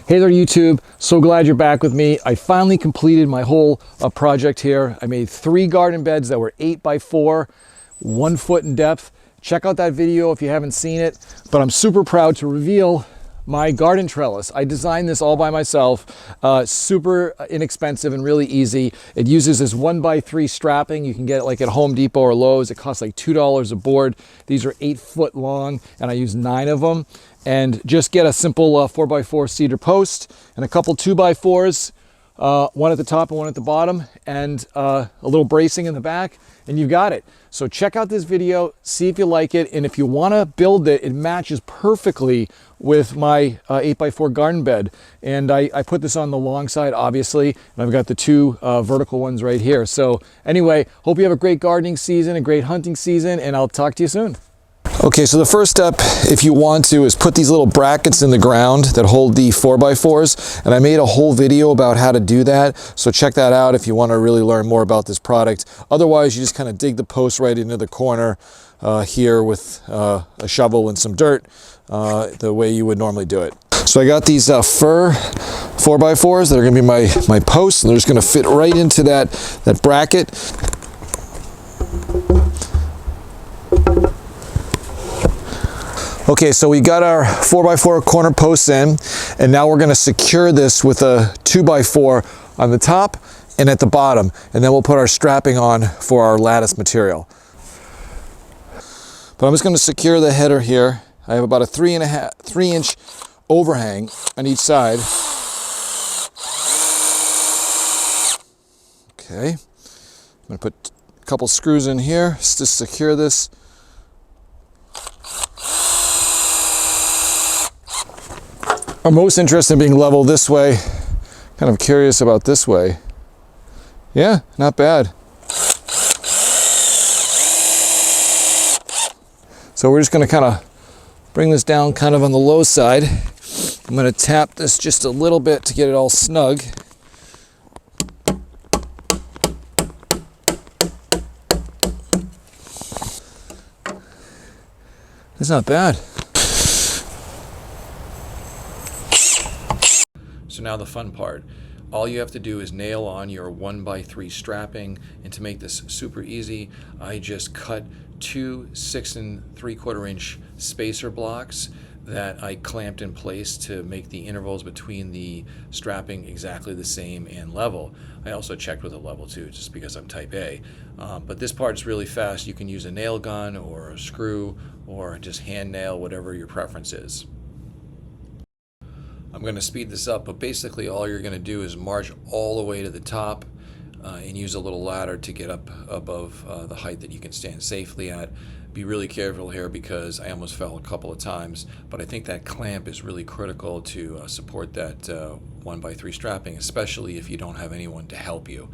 Hey there YouTube, so glad you're back with me. I finally completed my whole project here. I made 3 garden beds that were 8x4, 1 foot in depth. Check out that video if you haven't seen it, but I'm super proud to reveal my garden trellis. I designed this all by myself, super inexpensive and really easy. It uses this 1x3 strapping. You can get it like at Home Depot or Lowe's. It costs like $2 a board. These are 8 foot long and I use 9 of them. And just get a simple 4x4 cedar post and a couple 2x4s, one at the top and one at the bottom, and a little bracing in the back, and you've got it. So check out this video, see if you like it, and if you want to build it, it matches perfectly with my 8x4 garden bed. And I put this on the long side, obviously, and I've got the 2 vertical ones right here. So anyway, hope you have a great gardening season, a great hunting season, and I'll talk to you soon. Okay, so the first step, if you want to, is put these little brackets in the ground that hold the 4x4s, and I made a whole video about how to do that, so check that out if you want to really learn more about this product. Otherwise, you just kind of dig the post right into the corner here with a shovel and some dirt, the way you would normally do it. So I got these fir 4x4s that are going to be my posts, and they're just going to fit right into that bracket. Okay, so we got our 4x4 corner posts in, and now we're going to secure this with a 2x4 on the top and at the bottom, and then we'll put our strapping on for our lattice material. But I'm just going to secure the header here. I have about a 3-inch overhang on each side. Okay, I'm going to put a couple screws in here just to secure this. I'm most interested in being level this way. Kind of curious about this way. Yeah, not bad. So we're just going to kind of bring this down kind of on the low side. I'm going to tap this just a little bit to get it all snug. It's not bad. So now the fun part. All you have to do is nail on your 1x3 strapping, and to make this super easy, I just cut 2 6 3/4 inch spacer blocks that I clamped in place to make the intervals between the strapping exactly the same and level. I also checked with a level too, just because I'm type A. But this part is really fast. You can use a nail gun or a screw or just hand nail, whatever your preference is. I'm going to speed this up, but basically all you're going to do is march all the way to the top and use a little ladder to get up above the height that you can stand safely at. Be really careful here because I almost fell a couple of times, but I think that clamp is really critical to support that 1x3 strapping, especially if you don't have anyone to help you.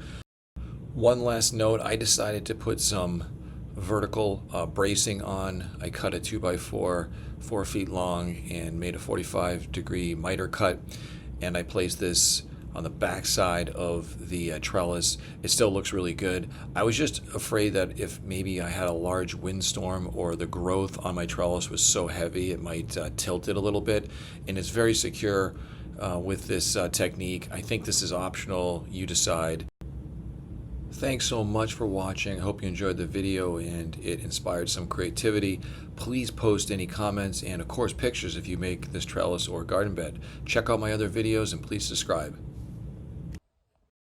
One last note, I decided to put some vertical bracing on. I cut a 2x4 4 feet long and made a 45-degree miter cut, and I placed this on the back side of the trellis. It still looks really good. I was just afraid that if maybe I had a large windstorm or the growth on my trellis was so heavy it might tilt it a little bit, and it's very secure with this technique. I think this is optional, you decide. Thanks so much for watching. I hope you enjoyed the video and it inspired some creativity. Please post any comments and of course pictures if you make this trellis or garden bed. Check out my other videos and please subscribe.